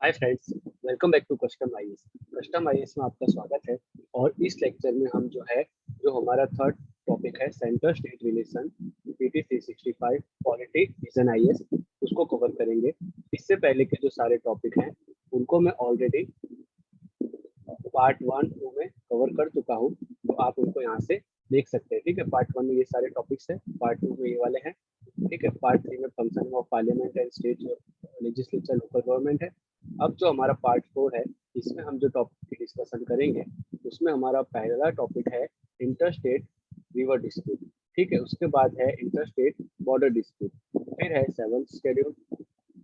Hi friends, welcome back to custom IAS. Custom IAS में आपका स्वागत है। और इस लेक्चर में हम जो हमारा थर्ड टॉपिक है centre state relation PT 365 polity vision IAS, उसको कवर करेंगे। इससे पहले के जो सारे टॉपिक हैं उनको मैं ऑलरेडी पार्ट 1 2 में कवर कर चुका हूँ, तो आप उनको यहाँ से देख सकते हैं। ठीक है, पार्ट 1 में ये सारे टॉपिक्स हैं, पार्ट 2 में ये वाले हैं। ठीक है, पार्ट 3 में function of parliament and state legislature local government है। अब जो हमारा पार्ट 4 है, इसमें हम जो टॉपिक की डिस्कशन करेंगे उसमें हमारा पहला टॉपिक है इंटर स्टेट रिवर डिस्प्यूट। ठीक है, उसके बाद है इंटर स्टेट बॉर्डर डिस्प्यूट, फिर है seventh schedule,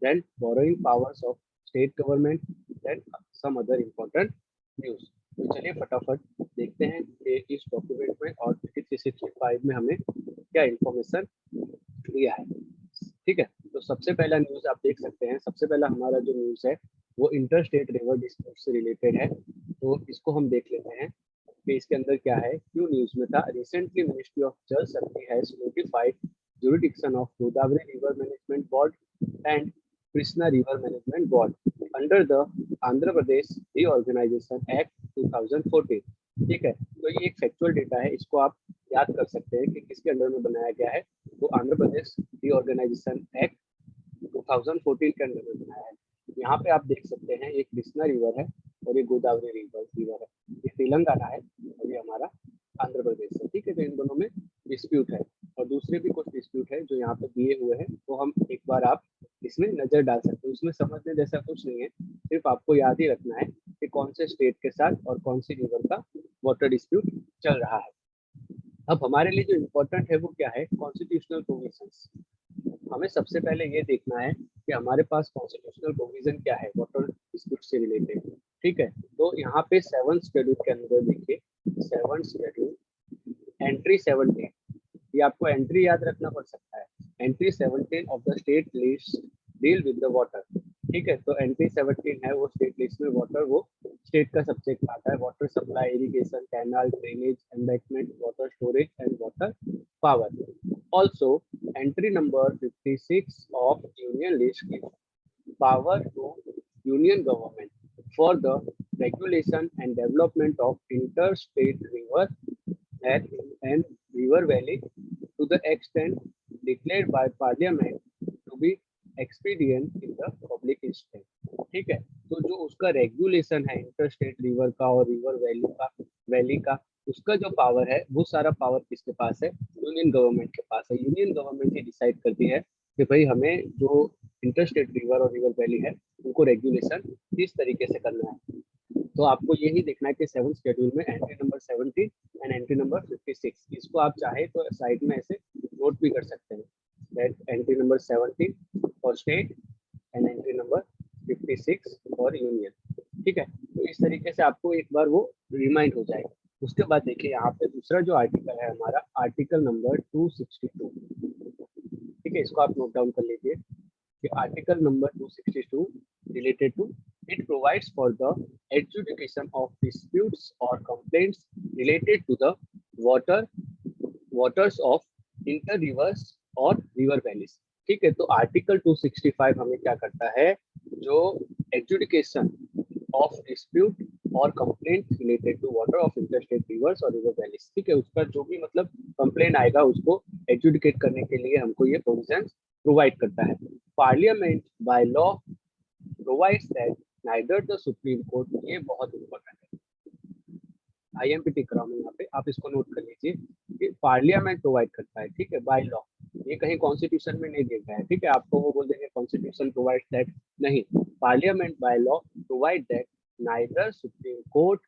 then borrowing powers of state government, then some other important news. तो चलिए फटाफट देखते हैं कि इस डॉक्यूमेंट में और 365 में हमें क्या इंफॉर्मेशन दिया है। ठीक है, तो सबसे पहला न्यूज आप देख सकते हैं। सबसे पहला हमारा जो न्यूज है वो इंटर स्टेट रिवर डिस्प्यूट से रिलेटेड है, तो इसको हम देख लेते हैं कि इसके अंदर क्या है। क्यों न्यूज में था, रिसेंटली मिनिस्ट्री ऑफ जल शक्ति has notified jurisdiction of Godavari River Management Board and Krishna River Management Board under the Andhra Pradesh Reorganization Act 2014। ठीक है, तो ये एक फैक्चुअल डेटा है, इसको आप याद कर सकते हैं कि किसके अंडर में बनाया गया है। तो आंध्र प्रदेश रीऑर्गेनाइजेशन एक्ट 2014 के अंडर में बनाया है। यहाँ पे आप देख सकते हैं, एक कृष्णा रिवर है और एक गोदावरी रिवर है। ये तेलंगाना है और ये हमारा आंध्र प्रदेश है। ठीक है, तो इन दोनों में डिस्प्यूट है और दूसरे भी कुछ डिस्प्यूट है जो यहाँ पे दिए हुए हैं, तो हम एक बार आप इसमें नजर डाल सकते हैं। उसमें समझने जैसा कुछ नहीं है, सिर्फ आपको याद ही रखना है कि कौन से स्टेट के साथ और कौन सी रिवर का वाटर डिस्प्यूट चल रहा है। अब हमारे लिए जो इम्पोर्टेंट है वो क्या है, कॉन्स्टिट्यूशनल प्रोविजंस। हमें सबसे पहले ये देखना है कि हमारे पास कॉन्स्टिट्यूशनल प्रोविजन क्या है वाटर डिस्प्यूट से रिलेटेड। ठीक है, तो यहाँ पे 7th शेड्यूल के अंदर देखिए, 7th शेड्यूल एंट्री 17, ये आपको एंट्री याद रखना पड़ सकता है। Entry 17 of the state list deal with the water. ठीक है, तो एंट्री 17 है वो स्टेट लिस्ट में वाटर, वो स्टेट का सब्जेक्ट आता है। Water supply, irrigation, canal, drainage, embankment, water storage and water power. Also entry number 56 of union list gives power to union government for the regulation and development of interstate river and river valley to the extent declared by parliament to be expedient in the public interest। ठीक है, तो जो उसका regulation है inter state river का और river valley का उसका जो पावर है वो सारा पावर किसके पास है, यूनियन गवर्नमेंट के पास है। यूनियन गवर्नमेंट ही डिसाइड करती है कि भाई हमें जो इंटर स्टेट रिवर और रिवर वैली है उनको रेगुलेशन किस तरीके से करना है। तो आपको यही देखना है कि 7th शेड्यूल में entry number 17 and entry number 56, इसको आप चाहे तो साइड में ऐसे नोट भी कर सकते हैं, that entry number 17 for state and entry number 56 for union. ठीक है, तो इस तरीके से आपको एक बार वो रिमाइंड हो जाएगा। उसके बाद देखिए यहाँ पे दूसरा जो आर्टिकल है हमारा, आर्टिकल नंबर 262। ठीक है, इसको आप नोट डाउन कर लीजिए कि article number 262 related to, it provides for the adjudication of disputes or complaints related to the waters of inter rivers और river valleys। ठीक है, तो आर्टिकल 265 हमें क्या करता है, जो एडजुडिकेशन ऑफ डिस्प्यूट और complaint related to water of interstate rivers और रिवर वैलीज। ठीक है, उसका जो भी मतलब कंप्लेंट आएगा उसको एडजुडिकेट करने के लिए हमको ये प्रोविजन प्रोवाइड करता है। Parliament by law provides that neither the supreme court, ये बहुत इंपॉर्टेंट है, आईएमपी टिक रहा हूँ यहाँ पे, आप इसको नोट कर लीजिए कि पार्लियामेंट प्रोवाइड करता है। ठीक है, बाय लॉ, ये कहीं कॉन्स्टिट्यूशन में नहीं दिया गया है। ठीक है, आपको वो बोल देंगे कॉन्स्टिट्यूशन प्रोवाइड दैट, नहीं, parliament by law provide that neither supreme court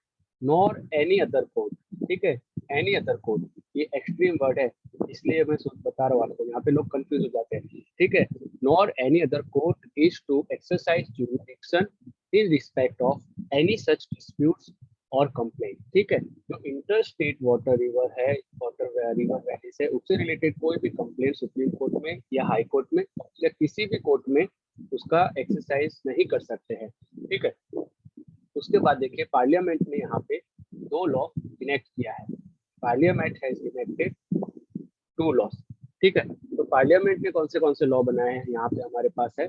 nor any other court. ठीक है, एनी अदर कोर्ट, ये एक्सट्रीम वर्ड है इसलिए मैं बता रहा हूँ आपको, यहाँ पे लोग कंफ्यूज हो जाते हैं। ठीक है, nor any other court is to exercise jurisdiction in respect of any such disputes और कंप्लेंट। ठीक है, जो इंटर स्टेट वाटर रिवर है, वाटर रिवर वैली से उससे रिलेटेड कोई भी कंप्लेंट सुप्रीम कोर्ट में या हाई कोर्ट में या किसी भी कोर्ट में उसका एक्सरसाइज नहीं कर सकते हैं। ठीक है, उसके बाद देखिए पार्लियामेंट ने यहाँ पे 2 लॉ इनेक्ट किया है। Parliament has enacted 2 loss. ठीक है, तो पार्लियामेंट ने कौन से लॉ बनाए हैं, यहाँ पे हमारे पास है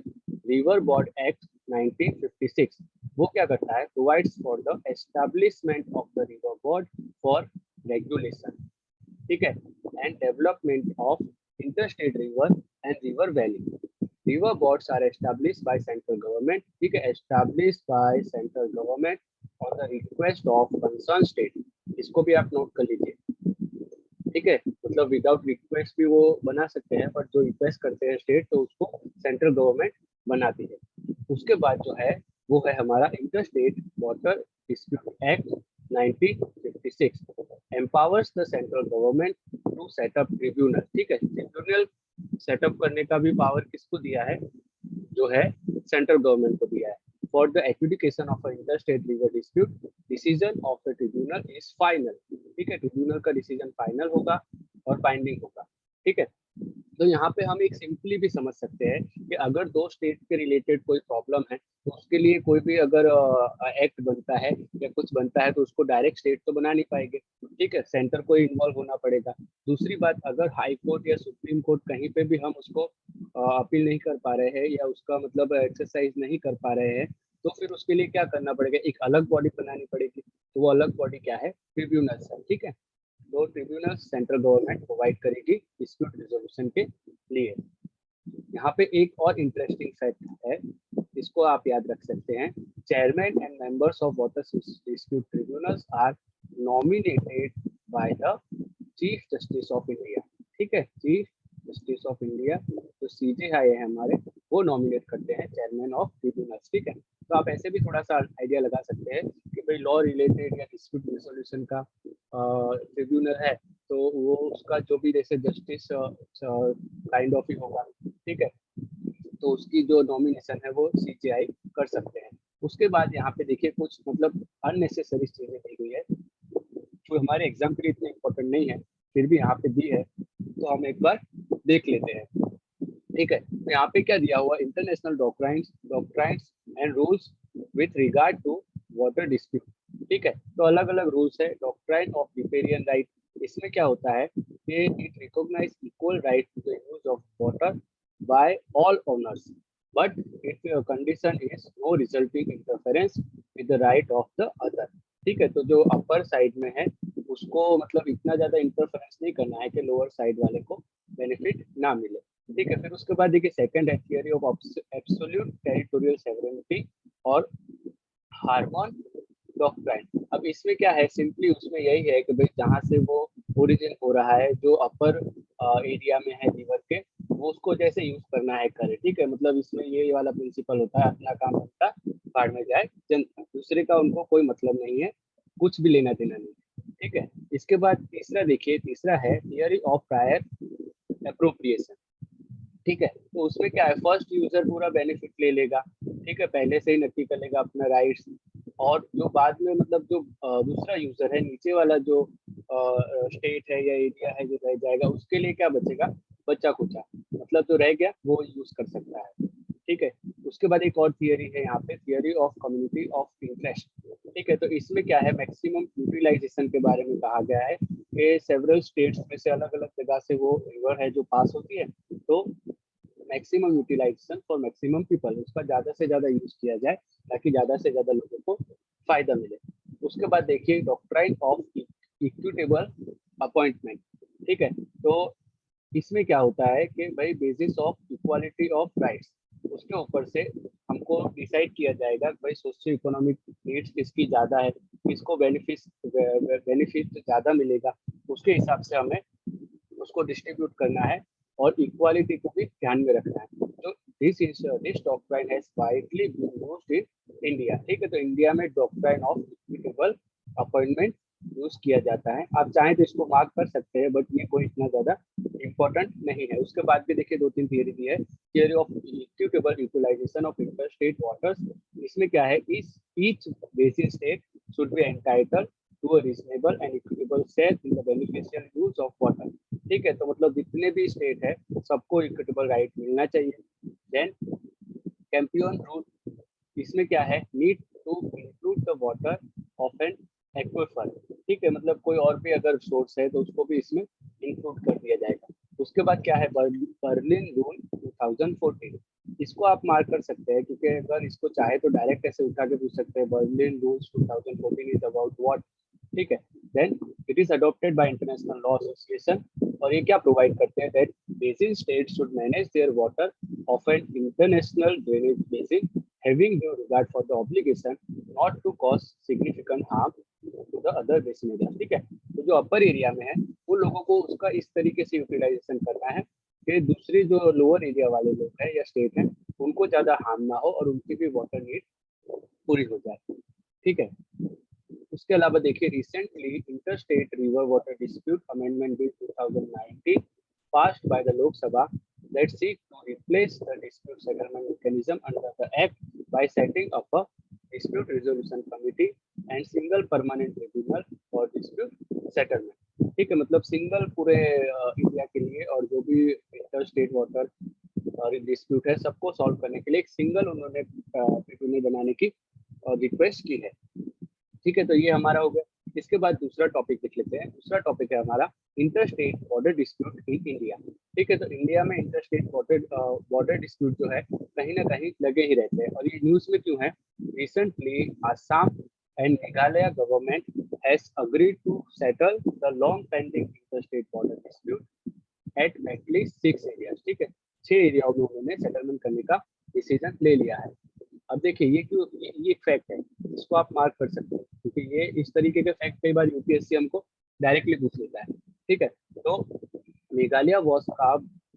रिवर बोर्ड एक्ट 1956। वो क्या करता है, provides for the establishment of the river board for regulation, ठीक है, and development of interstate river and river valley. River boards are established by central government, ठीक है, established by central government on the request of concern state. इसको भी आप note कर लीजिए, ठीक है, मतलब विदाउट रिक्वेस्ट भी वो बना सकते हैं, बट जो रिक्वेस्ट करते हैं स्टेट तो उसको सेंट्रल गवर्नमेंट बनाती है। उसके बाद जो है वो है हमारा inter state water dispute act 1956, empowers the central government to set up tribunal, ठीक है, ट्रिब्यूनल सेटअप करने का भी पावर किसको दिया है, जो है सेंट्रल गवर्नमेंट को दिया है। For the adjudication of interstate river dispute, decision of the tribunal is final, ठीक है, ट्रिब्यूनल का डिसीजन फाइनल होगा और बाइंडिंग होगा, ठीक है। तो यहाँ पे हम एक सिंपली भी समझ सकते हैं कि अगर दो स्टेट के रिलेटेड कोई प्रॉब्लम है तो उसके लिए कोई भी अगर एक्ट बनता है या कुछ बनता है तो उसको डायरेक्ट स्टेट तो बना नहीं पाएंगे, ठीक है, सेंटर को इन्वॉल्व होना पड़ेगा। दूसरी बात, अगर हाई कोर्ट या सुप्रीम कोर्ट कहीं पे भी हम उसको अपील नहीं कर पा रहे हैं या उसका मतलब एक्सरसाइज नहीं कर पा रहे हैं, तो फिर उसके लिए क्या करना पड़ेगा, एक अलग बॉडी बनानी पड़ेगी। तो वो अलग बॉडी क्या है, ट्रिब्यूनल्स है, ठीक है। दो ट्रिब्यूनल सेंट्रल गवर्नमेंट प्रोवाइड करेगी डिस्प्यूट रिजोल्यूशन के लिए। यहाँ पे एक और इंटरेस्टिंग फैक्ट है, इसको आप याद रख सकते हैं, chairman and members of water dispute tribunals are nominated by the chief justice of India, ठीक है, चीफ जस्टिस ऑफ इंडिया जो सीजेआई है हमारे, वो नॉमिनेट करते हैं चेयरमैन ऑफ ट्रिब्यूनल्स, ठीक है। तो आप ऐसे भी थोड़ा सा आइडिया लगा सकते हैं कि भाई लॉ रिलेटेड या डिस्प्यूट रिजोल्यूशन का ट्रिब्यूनल है तो वो उसका जो भी जैसे जस्टिस काइंड ऑफ ही होगा, ठीक है, तो उसकी जो नॉमिनेशन है वो सीजेआई कर सकते हैं। उसके बाद यहाँ पे देखिए कुछ मतलब अननेसेसरी चीजें दी हुई है जो हमारे एग्जाम के लिए इतने इम्पोर्टेंट नहीं है, फिर भी यहाँ पे दी है तो हम एक बार देख लेते हैं, ठीक है। तो यहाँ पे क्या दिया हुआ, international doctrines and rules with regard to water dispute, ठीक है। तो अलग अलग रूल्स है, डॉक्ट्राइन ऑफ रिपेरियन राइट, इसमें क्या होता है कि it recognize equal right to the use of water by all owners, but it condition is no resulting interference with the right of the other, ठीक है। तो जो अपर साइड में है उसको मतलब इतना ज्यादा इंटरफेरेंस नहीं करना है कि लोअर साइड वाले को बेनिफिट ना मिले, ठीक है। फिर उसके बाद देखिए सेकंड है theory of absolute territorial sovereignty और हार्मोन डॉक्ट्राइन। अब इसमें क्या है, सिंपली उसमें यही है कि भाई जहाँ से वो ओरिजिन हो रहा है, जो अपर एरिया में है रिवर के, वो उसको जैसे यूज करना है करे, ठीक है। मतलब इसमें ये वाला प्रिंसिपल होता है, अपना काम बनता बाढ़ में जाए जनता, दूसरे का उनको कोई मतलब नहीं है, कुछ भी लेना देना नहीं, ठीक है। इसके बाद तीसरा देखिए, तीसरा है थियरी ऑफ प्रायर अप्रोप्रिएशन, ठीक है। तो उसमें क्या है, फर्स्ट यूजर पूरा बेनिफिट ले लेगा, ठीक है, पहले से ही नक्की कर लेगा अपना राइट्स, और जो बाद में मतलब जो दूसरा यूजर है, नीचे वाला जो स्टेट है या एरिया है जो रह जाएगा, उसके लिए क्या बचेगा, बच्चा कुचा, मतलब जो रह गया वो यूज कर सकता है, ठीक है। उसके बाद एक और थियरी है यहाँ पे, theory of community of interest, ठीक है। तो इसमें क्या है, मैक्सिमम यूटिलाइजेशन के बारे में कहा गया है कि सेवरल स्टेट्स में से अलग अलग जगह से वो रिवर है जो पास होती है, तो maximum utilization for maximum people, उसका ज्यादा से ज्यादा यूज किया जाए ताकि ज्यादा से ज्यादा लोगों को फायदा मिले। उसके बाद देखिए डॉक्ट्राइन ऑफ इक्विटेबल अपॉइंटमेंट, ठीक है। तो इसमें क्या होता है कि भाई basis of equality of rights, उसके ऊपर से हमको डिसाइड किया जाएगा कि भाई सोशियो इकोनॉमिक नीड्स किसकी ज्यादा है, किसको बेनिफिट ज्यादा मिलेगा, उसके हिसाब से हमें उसको डिस्ट्रीब्यूट करना है और इक्वालिटी को भी ध्यान में रखना है। तो this doctrine has widely been used in India, ठीक है। तो इंडिया में doctrine of equitable appointment use किया जाता है, आप चाहें तो इसको मार्क कर सकते हैं, बट ये कोई इतना ज्यादा इंपॉर्टेंट नहीं है। उसके बाद भी देखिए दो तीन थियरी भी है, theory of equitable utilization of inter state waters, इसमें क्या है, each basis state should be entitled to a reasonable and equitable share in the beneficial use of water, ठीक है। तो मतलब जितने भी स्टेट है सबको इक्विटेबल राइट मिलना चाहिए। देन कैंपियन रूल, इसमें क्या है, need to include the water of an aquifer, ठीक है, मतलब कोई और भी अगर सोर्स है तो उसको भी इसमें इंक्लूड कर दिया जाएगा। उसके बाद क्या है, बर्लिन रूल 2014, इसको आप मार्क कर सकते हैं, क्योंकि अगर इसको चाहे तो डायरेक्ट ऐसे उठा के पूछ सकते हैं, Berlin rules 2014 is about what, ठीक है। Then it is adopted by international law association, और ये क्या प्रोवाइड करते हैं, that basin state should manage their water of an international drainage basin having due regard for the obligation not to cause significant harm to the other basin area, ठीक है। तो जो upper area में है वो लोगों को उसका इस तरीके से यूटिलाइजेशन करना है कि दूसरी जो लोअर एरिया वाले लोग हैं या स्टेट हैं उनको ज्यादा हार्म ना हो और उनकी भी वाटर नीड पूरी हो जाए, ठीक है। उसके अलावा देखिए, recently inter state river water dispute amendment bill 2019 passed by the Lok Sabha that seek to replace the dispute settlement mechanism under the act by setting up a dispute resolution committee and single permanent tribunal for dispute settlement, ठीक है। मतलब single पूरे India के लिए और जो भी inter state water dispute है सबको सॉल्व करने के लिए एक सिंगल उन्होंने ट्रिब्यूनल बनाने की रिक्वेस्ट की है, ठीक है। तो ये हमारा हो गया। इसके बाद दूसरा टॉपिक देख लेते हैं। दूसरा टॉपिक है हमारा इंटर स्टेट बॉर्डर डिस्प्यूट इन इंडिया, ठीक है। तो इंडिया में इंटर स्टेट बॉर्डर डिस्प्यूट जो है कहीं ना कहीं लगे ही रहते हैं, और ये न्यूज में क्यों है, recently Assam and Meghalaya government has agreed to settle the long pending inter state border dispute at least 6 areas, ठीक है। 6 एरियाओं में उन्होंने सेटलमेंट करने का डिसीजन ले लिया है। अब देखिए ये क्यों, ये एक फैक्ट है, इसको आप मार्क कर सकते हैं, क्योंकि ये इस तरीके के फैक्ट कई बार यूपीएससी हमको डायरेक्टली पूछ लेता है, ठीक है। तो Meghalaya was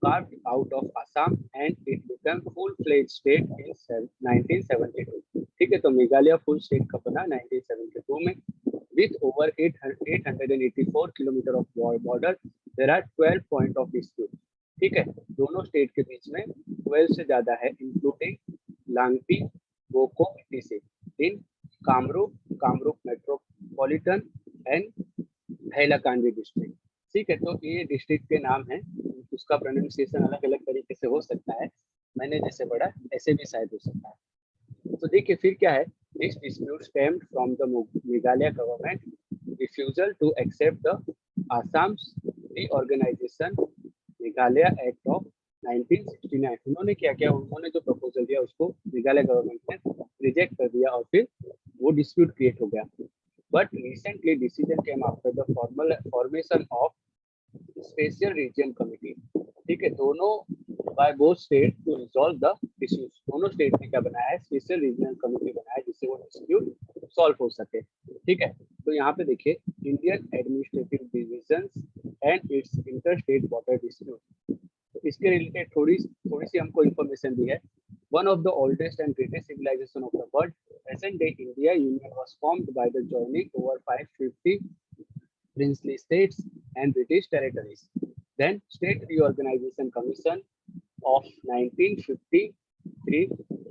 carved out of Assam and it became full-fledged state in 1972, ठीक है। तो मेघालय फुल स्टेट कब बना 1972 में, with over 884 kilometre of border, there are 12 point of dispute, ठीक है। दोनों स्टेट के बीच में 12 से ज्यादा है, including Langpi, Boko, etc. in Kamrup metropolitan and Hailakandi district, ठीक है। तो ये डिस्ट्रिक्ट के नाम है, उसका प्रोनाउंसिएशन अलग अलग तरीके से हो सकता है, मैंने जैसे पढ़ा ऐसे भी शायद हो सकता है। तो देखिए फिर क्या है, this dispute stemmed from the Meghalaya government refusal to accept the Assam reorganisation Meghalaya act of 1969। उन्होंने क्या किया, उन्होंने जो प्रपोजल दिया उसको मेघालय गवर्नमेंट ने रिजेक्ट कर दिया और फिर वो डिस्प्यूट क्रिएट हो गया। But recently decision came after the formation of special region committee, ठीक है। दोनों by both state to resolve the issues, दोनों स्टेट ने क्या बनाया है, स्पेशल रीजनल कमिटी बनाया है जिससे वो डिस्प्यूट सॉल्व हो सके, ठीक है। तो यहाँ पे देखिए, Indian administrative division and its inter state border dispute, तो इसके रिलेटेड थोड़ी सी हमको इन्फॉर्मेशन दी है। One of the oldest and greatest civilisation of the world, present day India union was formed by the joining over 550 princely states and British territories. Then State Reorganization Commission of 1953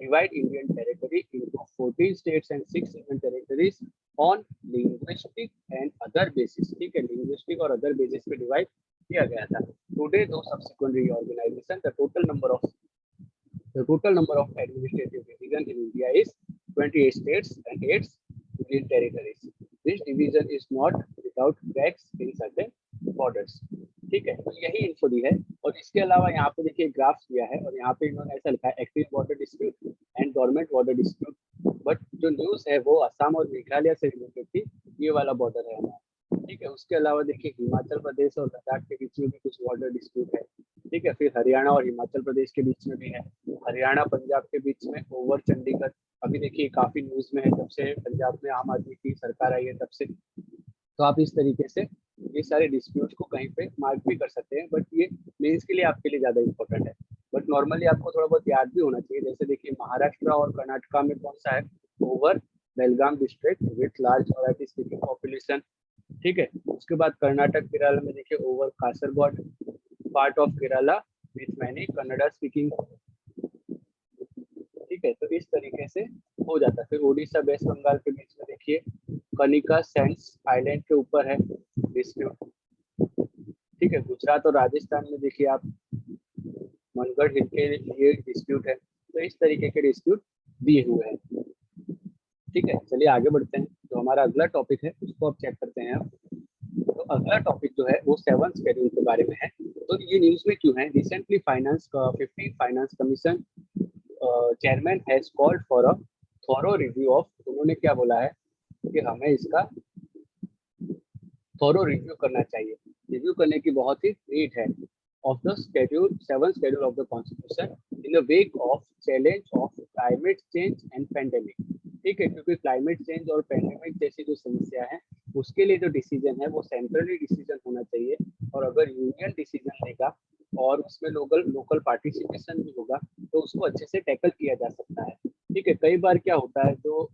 divide Indian territory into 14 states and 6 union territories on linguistic and other basis, ठीक है। linguistic और other basis पे divide किया गया था। Today, though subsequent reorganization, the total number of administrative division in India is 28 states and 8 union territories. This division is not without cracks in certain borders, ठीक है। तो यही इन्फो दी है, और इसके अलावा यहाँ पे देखिए ग्राफ दिया है, और यहाँ पे इन्होंने ऐसा लिखा है active border dispute and government border dispute, but जो न्यूज है वो असम और मेघालय से रिलेटेड थी, ये वाला बॉर्डर है हमारा, ठीक है। उसके अलावा देखिए हिमाचल प्रदेश और लद्दाख के बीच में भी कुछ बॉर्डर डिस्प्यूट है, ठीक है। फिर हरियाणा और हिमाचल प्रदेश के बीच में भी है, हरियाणा पंजाब के बीच में ओवर चंडीगढ़, अभी देखिए काफी न्यूज में है जब से पंजाब में आम आदमी की सरकार आई है तब से। तो आप इस तरीके से ये सारे डिस्प्यूट को कहीं पे मार्क भी कर सकते हैं, बट ये मेंस के लिए आपके लिए ज्यादा इंपॉर्टेंट है, बट नॉर्मली आपको थोड़ा बहुत याद भी होना चाहिए। जैसे देखिए महाराष्ट्र और कर्नाटका में कौन सा है, over Belgaum district with large Marathi speaking population, ठीक है। उसके बाद कर्नाटक केरला में देखिए over Kasaragod part of Kerala with many Kannada speaking, ठीक है। तो इस तरीके से हो जाता है। फिर उड़ीसा वेस्ट बंगाल के बीच में देखिए कनिका सैंड्स आइलैंड के ऊपर है डिस्प्यूट, ठीक है। गुजरात और राजस्थान में देखिए आप मनगढ़ हिल के लिए डिस्प्यूट है। तो इस तरीके के डिस्प्यूट दिए हुए हैं, ठीक है। चलिए आगे बढ़ते हैं। तो हमारा अगला टॉपिक है उसको आप चेक करते हैं। तो अगला टॉपिक जो है वो 7th शेड्यूल के बारे में है। तो ये न्यूज में क्यों है, recently 15 finance commission chairman has called for a thorough review of, उन्होंने क्या बोला है कि हमें इसका थॉरो रिव्यू करना चाहिए। रिव्यू करने की बहुत ही नीड है of the schedule 7 schedule of the constitution in the wake of challenge of climate change and pandemic. ठीक है, क्योंकि क्लाइमेट चेंज और पेंडेमिक जैसी जो समस्या है उसके लिए जो डिसीजन है वो सेंट्रली डिसीजन होना चाहिए, और अगर यूनियन डिसीजन लेगा और उसमें लोकल लोकल पार्टिसिपेशन भी होगा तो उसको अच्छे से टैकल किया जा सकता है। ठीक है, कई बार क्या होता है जो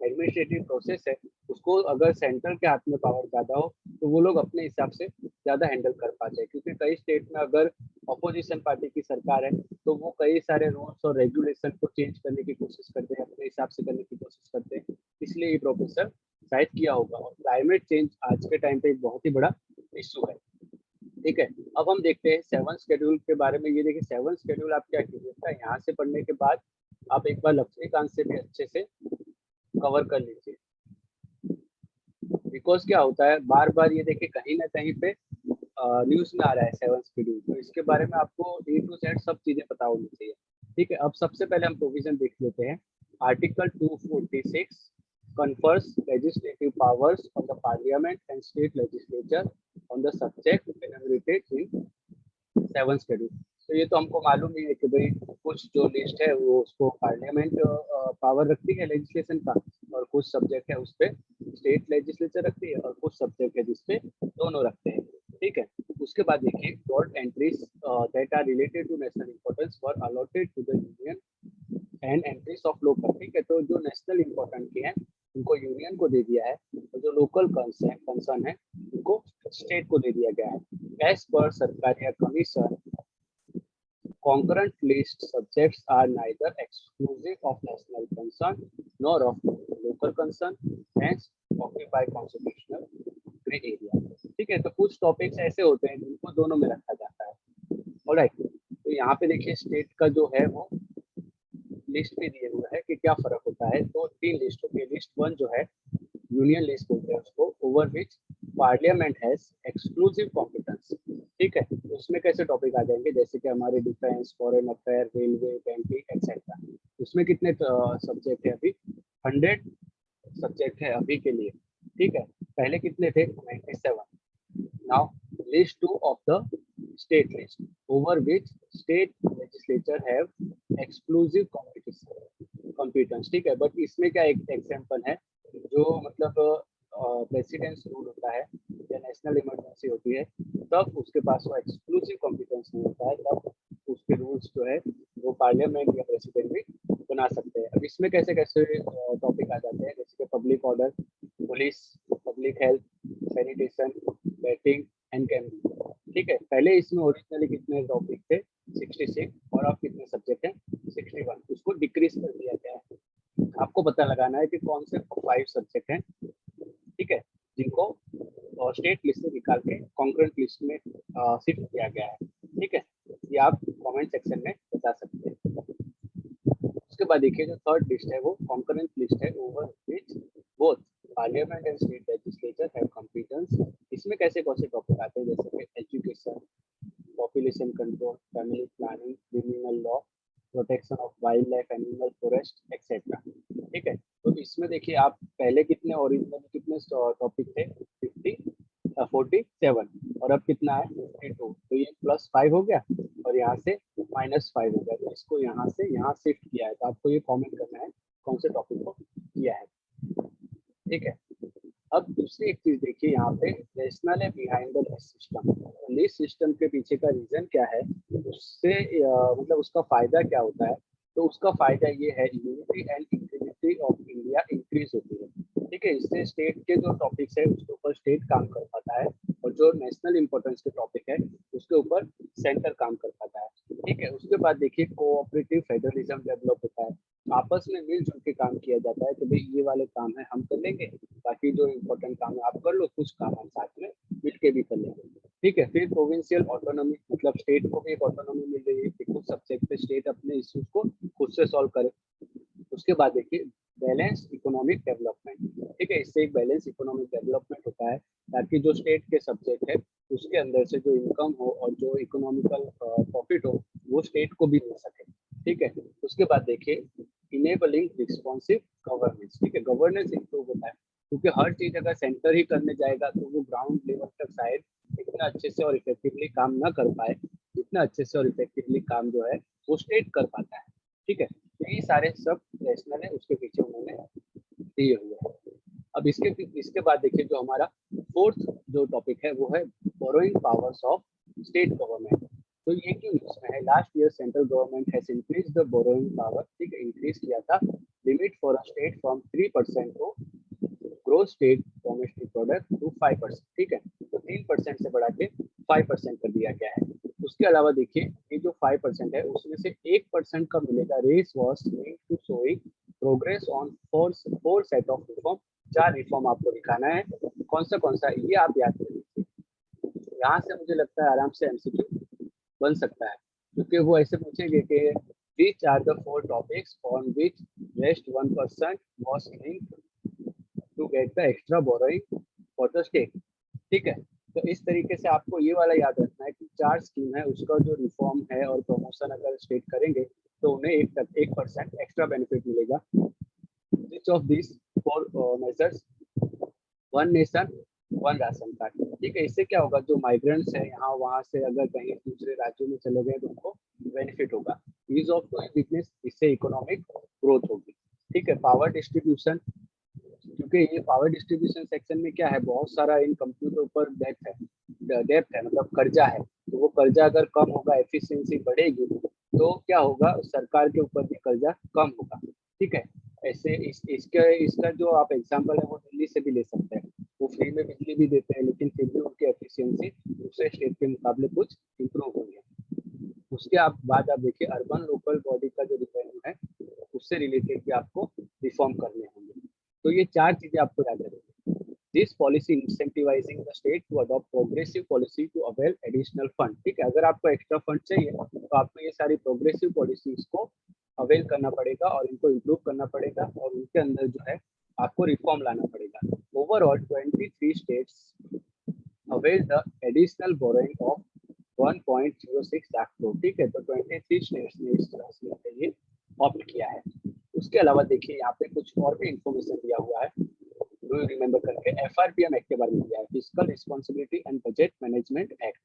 एडमिनिस्ट्रेटिव प्रोसेस है उसको अगर सेंटर के हाथ में पावर ज़्यादा हो तो वो लोग अपने हिसाब से ज़्यादा हैंडल कर पाते हैं, क्योंकि कई स्टेट में अगर अपोजिशन पार्टी की सरकार है तो वो कई सारे रूल्स और रेगुलेशन को चेंज करने की कोशिश करते हैं, अपने हिसाब से करने की कोशिश करते हैं, इसलिए ये प्रोफेसर शायद किया होगा। और क्लाइमेट चेंज आज के टाइम पे एक बहुत ही बड़ा इशू है। ठीक है, अब हम देखते हैं 7 शेड्यूल के बारे में। ये देखिए 7 शेड्यूल आप क्या कीजिएगा, यहाँ से पढ़ने के बाद आप एक बार लक्ष्मीकांत से भी अच्छे से कवर कर लीजिए, बिकॉज क्या होता है बार बार ये देखिए कहीं ना कहीं पे न्यूज में आ रहा है 7 शेड्यूल, तो इसके बारे में आपको ए टू जेड सब चीजें पता होनी चाहिए। ठीक है, अब सबसे पहले हम प्रोविजन देख लेते हैं। Article 246 confers legislative powers on the parliament and state legislature on the subject enumerated in 7 schedule. तो ये तो हमको मालूम ही है कि भाई कुछ जो लिस्ट है वो उसको पार्लियामेंट पावर रखती है लेजिस्लेशन का, और कुछ सब्जेक्ट है उस पर स्टेट लेजिस्लेचर रखती है, और कुछ सब्जेक्ट है जिसपे दोनों रखते हैं। ठीक है, उसके बाद देखिए broad entries that are related to national importance were allotted to the union and entries of local. ठीक है, तो जो नेशनल इंपॉर्टेंट के हैं उनको यूनियन को दे दिया है, और जो लोकल कंसर्न है उनको स्टेट को दे दिया गया है। एज पर सरकारी commission concurrent list subjects are neither exclusive of national concern nor of local concern, hence occupy constitutional gray area। ठीक है, तो कुछ टॉपिक्स ऐसे होते हैं जिनको दोनों में रखा जाता है। ऑलराइट, तो यहाँ पे देखिए स्टेट का जो है वो लिस्ट भी दिए हुए है कि क्या फर्क होता है। तो 3 लिस्ट होती है। लिस्ट 1 जो है यूनियन लिस्ट बोलते हैं उसको, over which parliament has exclusive competence. ठीक है, तो उसमें कैसे टॉपिक आ जाएंगे, जैसे कि हमारे defence, foreign affair, railway, banking etcetera. उसमें कितने सब्जेक्ट है अभी? 100 सब्जेक्ट है अभी के लिए। ठीक है, पहले कितने थे? 97। Now list 2 of the state list over which state legislature have exclusive competence. ठीक है, बट इसमें क्या एक एग्जांपल है, जो मतलब प्रेसिडेंस रूल होता है या नेशनल इमरजेंसी होती है तब उसके पास वो एक्सक्लूसिव कॉम्पिटेंस नहीं होता है, तब उसके रूल्स जो है वो पार्लियामेंट या प्रेसिडेंट भी बना सकते हैं। अब इसमें कैसे कैसे टॉपिक आ जाते हैं, जैसे कि public order, police, public health, sanitation, batting and camping. ठीक है, पहले इसमें ओरिजिनली कितने टॉपिक थे? 66, और अब कितने सब्जेक्ट हैं? 61। उसको डिक्रीज कर दिया गया है। आपको पता लगाना है कि कौन से 5 सब्जेक्ट हैं, ठीक है, जिनको स्टेट लिस्ट से निकाल के कॉन्करेंट लिस्ट में शिफ्ट किया गया है। ठीक है, ये आप कमेंट सेक्शन में बता सकते हैं। उसके बाद देखिए जो थर्ड लिस्ट है वो कॉन्करेंट लिस्ट है, over which both parliament and state legislature have competence. इसमें कैसे कौन से टॉपिक आते हैं, जैसे कि education, population control, family planning, criminal law, protection of wild life, animal, forest etcetera. ठीक है, तो इसमें देखिए आप पहले कितने ओरिजिनली कितने टॉपिक थे? 47, और अब कितना है? 52। तो ये +5 हो गया और यहाँ से -5 हो गया, तो इसको यहाँ से यहाँ शिफ्ट किया है। तो आपको ये कमेंट करना है कौन से टॉपिक को किया है। ठीक है, अब दूसरी एक चीज देखिए यहाँ पे, रैशनल है behind the list system. List system के पीछे का रीजन क्या है, उससे मतलब उसका फायदा क्या होता है? तो उसका फायदा ये है unity and integrity of India increase होती है। ठीक है, इससे स्टेट के जो टॉपिक्स है उसके ऊपर स्टेट काम कर पाता है, और जो नेशनल इंपॉर्टेंस के टॉपिक है उसके ऊपर सेंटर काम कर पाता है। ठीक है, उसके बाद देखिए कोऑपरेटिव फेडरलिज्म डेवलप होता है, आपस में मिलजुल के काम किया जाता है कि भाई ये वाले काम है हम कर लेंगे, बाकी जो इम्पोर्टेंट काम है आप कर लो, कुछ काम हम साथ में मिल के भी कर लेंगे। ठीक है, फिर प्रोविंशियल ऑटोनॉमी, मतलब स्टेट को भी एक ऑटोनॉमी मिल रही है कि कुछ सब्जेक्ट पे स्टेट अपने इश्यूज को खुद से सॉल्व करे। उसके बाद देखिए बैलेंस इकोनॉमिक डेवलपमेंट। ठीक है, इससे एक बैलेंस इकोनॉमिक डेवलपमेंट होता है ताकि जो स्टेट के सब्जेक्ट है उसके अंदर से जो इनकम हो और जो इकोनॉमिकल प्रॉफिट हो वो स्टेट को भी मिल सके। ठीक है। उसके बाद देखिए इनेबलिंग रिस्पॉन्सिव गवर्नेंस, ठीक है, गवर्नेंस इंप्रूव होता है क्योंकि हर चीज अगर सेंटर ही करने जाएगा तो वो ग्राउंड लेवल तक शायद इतना अच्छे से और इफेक्टिवली काम ना कर पाए, जितना अच्छे से और इफेक्टिवली काम जो है वो स्टेट कर पाता है। ठीक है, तो ये सारे सब रैशनल है उसके पीछे उन्होंने दिए हुए हैं। अब इसके बाद देखिए जो हमारा फोर्थ जो टॉपिक है वो है borrowing powers of state government. तो ये क्यों न्यूज में है, last year central government has increase the borrowing power, ठीक है, इंक्रीज किया था limit for a state from 3% को growth state domestic product to 5%, ठीक है, तो 3% से बढ़ा के 5% कर दिया गया है। उसके अलावा देखिए ये जो 5% है उसमें से 1% का मिलेगा raise was link to showing progress on four set of reform. 4 reform आपको दिखाना है, कौन सा ये आप याद कर लीजिए। यहाँ से मुझे लगता है आराम से एमसीक्यू बन सकता है क्योंकि वो ऐसे पूछेंगे कि which are the 4 topics on which rest 1% was linked to get the extra borrowing for the state, ठीक है। तो इस तरीके से आपको ये वाला याद रखना है कि 4 स्कीम है उसका जो रिफॉर्म है और प्रमोशन अगर स्टेट करेंगे तो उन्हें 1% एक्स्ट्रा बेनिफिट मिलेगा। Which of this 4 measures, one nation one ration card, ठीक है। इससे क्या होगा, जो माइग्रेंट्स है यहाँ वहाँ से अगर कहीं दूसरे राज्यों में चले गए तो उनको बेनिफिट होगा। ईज ऑफ डूइंग बिजनेस, इससे इकोनॉमिक ग्रोथ होगी, ठीक है। पावर डिस्ट्रीब्यूशन, क्योंकि ये पावर डिस्ट्रीब्यूशन सेक्शन में क्या है, बहुत सारा इन कंपनियों के ऊपर डेप्थ है मतलब कर्जा है, तो वो कर्जा अगर कम होगा एफिशिएंसी बढ़ेगी तो क्या होगा, सरकार के ऊपर भी कर्जा कम होगा, ठीक है। ऐसे इसका जो आप एग्जांपल है वो दिल्ली से भी ले सकते हैं, वो फ्री में बिजली भी देते हैं लेकिन फिर भी उनकी एफिशिएंसी दूसरे स्टेट के मुकाबले कुछ इंप्रूव हुई है। उसके बाद आप देखिए अर्बन लोकल बॉडी का जो रिवेन्यू है उससे रिलेटेड भी आपको रिफॉर्म करने होंगे। तो ये 4 चीजें आपको याद रखनी। This policy incentivising the state to adopt progressive policy to avail additional fund, ठीक है। अगर आपको एक्स्ट्रा फंड चाहिए तो आपको ये सारी प्रोग्रेसिव पॉलिसीज को अवेल करना पड़ेगा और इनको इम्प्रूव करना पड़ेगा और उनके अंदर जो है आपको रिफॉर्म लाना पड़ेगा। Overall 23 states avail the additional borrowing of 1.06 lakh crore, ठीक है। तो 23 स्टेट्स ने इस तरह से के लिए ऑप्ट किया है। उसके अलावा देखिए यहाँ पे कुछ और भी इंफॉर्मेशन दिया हुआ है, डू यू रिमेंबर करके, एफआरपीएम एक्ट के बारे में दिया है, fiscal responsibility and budget management act,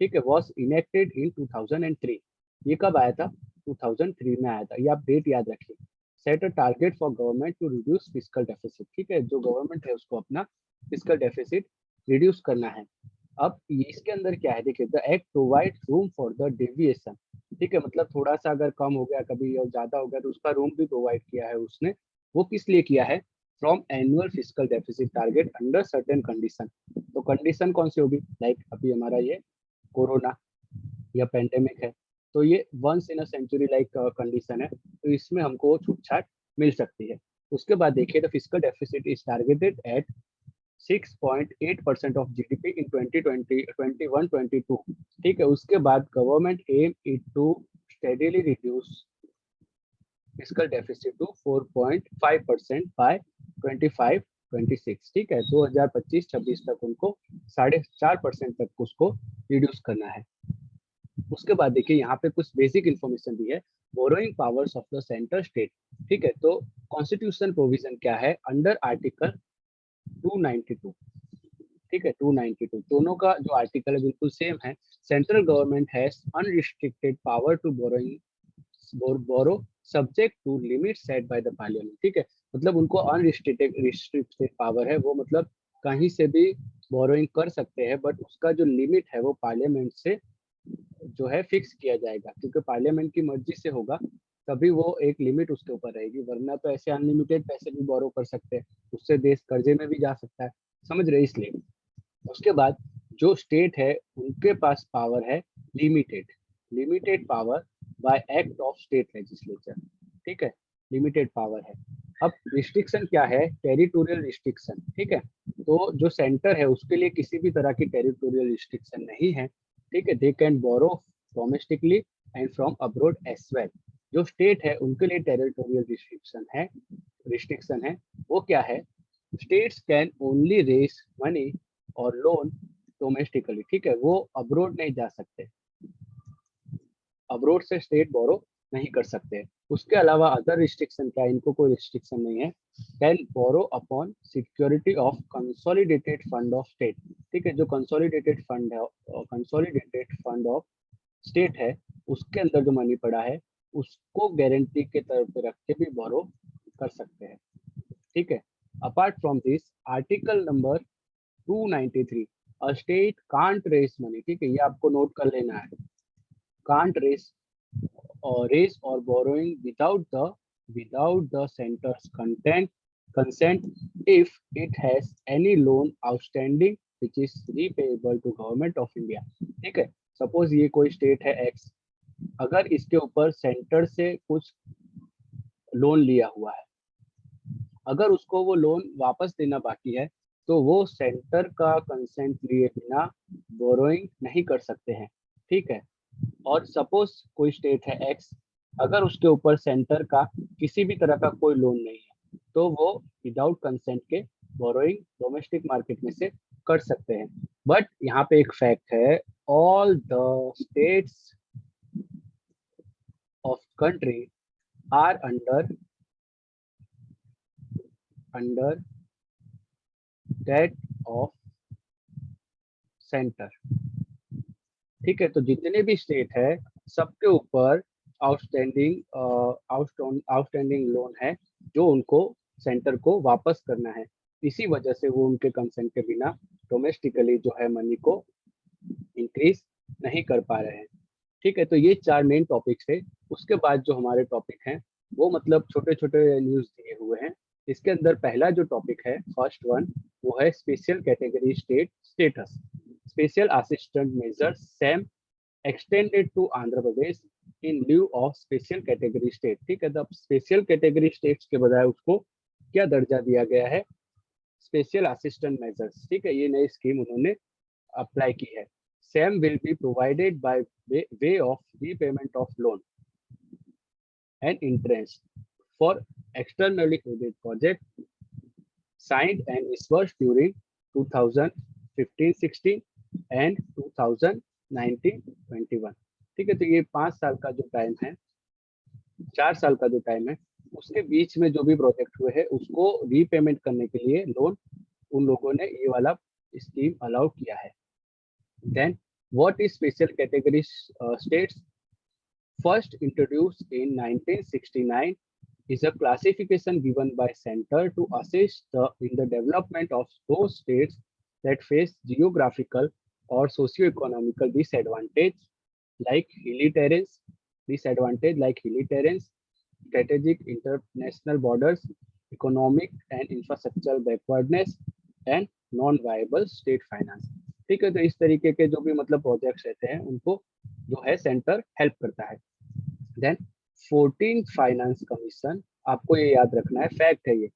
ठीक है, वाज इनेक्टेड इन 2003। ये कब आया था, 2003 में आया था, ये आप डेट याद रखिए। Set a target for government to reduce fiscal deficit, ठीक है, जो गवर्नमेंट है उसको अपना फिस्कल डेफिसिट रिड्यूस करना है। अब इसके अंदर क्या है देखिए, the act provide room for the deviation, ठीक है, मतलब थोड़ा सा अगर कम हो गया कभी और ज्यादा हो गया तो उसका रूम भी प्रोवाइड किया है उसने। वो किस लिए किया है, from annual fiscal deficit target under certain condition. तो कंडीशन कौन सी होगी, लाइक अभी हमारा ये कोरोना या पेंडेमिक है, तो ये once in a century like condition है, तो इसमें हमको छूट छाट मिल सकती है। उसके बाद देखिए the fiscal deficit is targeted at 6.8% of GDP in 2021-22, ठीक है। उसके बाद government aim it to steadily reduce fiscal deficit to 4.5% by 25-26, ठीक है, 2025-26 तक उनको 4.5% तक उसको रिड्यूस करना है। उसके बाद देखिए यहाँ पे कुछ बेसिक इंफॉर्मेशन दी है, borrowing powers of the centre state, ठीक है। तो कॉन्स्टिट्यूशन प्रोविजन क्या है, अंडर आर्टिकल 292, ठीक है, 292 दोनों का जो आर्टिकल है बिल्कुल सेम है। Central government has unrestricted power to borrow subject to limit set by the parliament, ठीक है, मतलब उनको अनरिस्ट्रिक्टेड पावर है, वो मतलब कहीं से भी बोरोइंग कर सकते हैं बट उसका जो लिमिट है वो पार्लियामेंट से जो है फिक्स किया जाएगा, क्योंकि पार्लियामेंट की मर्जी से होगा तभी वो एक लिमिट उसके ऊपर रहेगी, वरना तो ऐसे अनलिमिटेड पैसे भी बोरो कर सकते हैं, उससे देश कर्जे में भी जा सकता है, समझ रहे, इसलिए। उसके बाद जो स्टेट है उनके पास पावर है limited, limited power bye act of state legislature, ठीक है, लिमिटेड पावर है। अब रिस्ट्रिक्शन क्या है, टेरिटोरियल रिस्ट्रिक्शन, ठीक है, तो जो सेंटर है उसके लिए किसी भी तरह की टेरिटोरियल रिस्ट्रिक्शन नहीं है, ठीक है। They can borrow domestically and from abroad as well. जो स्टेट है उनके लिए टेरिटोरियल रिस्ट्रिक्शन है, वो क्या है, states can only raise money और लोन डोमेस्टिकली, ठीक है, वो अब्रोड नहीं जा सकते, अब्रोड से स्टेट बोरो नहीं कर सकते। उसके अलावा अदर रिस्ट्रिक्शन क्या है, इनको कोई रिस्ट्रिक्शन नहीं है। Can borrow upon security of consolidated fund of state. ठीक है, जो कंसोलिडेटेड फंड है, कंसोलिडेटेड फंड ऑफ स्टेट है, उसके अंदर जो मनी पड़ा है उसको गारंटी के तौर पे रख के भी बोरो कर सकते हैं। ठीक है, apart from this article number 293, a state can't raise money. ठीक है, ये आपको नोट कर लेना है। Can't raise or borrowing without the center's consent if it has any loan outstanding which is repayable to government of India। ठीक है, suppose ये कोई स्टेट है एक्स, अगर इसके ऊपर सेंटर से कुछ लोन लिया हुआ है, अगर उसको वो लोन वापस देना बाकी है तो वो सेंटर का कंसेंट लिए बिना बोरोइंग नहीं कर सकते हैं। ठीक है, और सपोज कोई स्टेट है एक्स, अगर उसके ऊपर सेंटर का किसी भी तरह का कोई लोन नहीं है तो वो विदाउट कंसेंट के बोरोइंग डोमेस्टिक मार्केट में से कर सकते हैं। बट यहाँ पे एक फैक्ट है, all the states of country are under debt of centre. ठीक है, तो जितने भी स्टेट है सबके ऊपर आउटस्टैंडिंग लोन है जो उनको सेंटर को वापस करना है। इसी वजह से वो उनके कंसेंट के बिना डोमेस्टिकली जो है मनी को इंक्रीज नहीं कर पा रहे हैं। ठीक है, तो ये 4 मेन टॉपिक्स है। उसके बाद जो हमारे टॉपिक हैं वो मतलब छोटे छोटे न्यूज दिए हुए हैं। इसके अंदर पहला जो टॉपिक है, फर्स्ट वन, वो है special category state status. Special assistant measure same extended to Andhra Pradesh in lieu of special category state. ठीक है, तो स्पेशल कैटेगरी स्टेट्स के बजाय उसको क्या दर्जा दिया गया है, स्पेशल असिस्टेंट मेजर्स। ठीक है, ये नई स्कीम उन्होंने अप्लाई की है। Same will be provided by way of repayment of loan and interest for externally credit project signed and disbursed during 2015-16 and 2019-21। ठीक है, तो ये 5 साल का जो टाइम है, 4 साल का जो टाइम है, उसके बीच में जो भी प्रोजेक्ट हुए हैं उसको रीपेमेंट करने के लिए लोन उन लोगों ने ये वाला स्कीम अलाउ किया है। Then what is special category states? First introduced in 1969, is a classification given by center to assist in the development of those states that face geographical or socio-economical disadvantage like hilly terrains, strategic international borders, economic and infrastructural backwardness, and non-viable state finance। ठीक है, तो इस तरीके के जो भी मतलब projects रहते हैं उनको जो है सेंटर हेल्प करता है। देन 14th फाइनेंस कमीशन, आपको ये याद रखना है, फैक्ट है ये।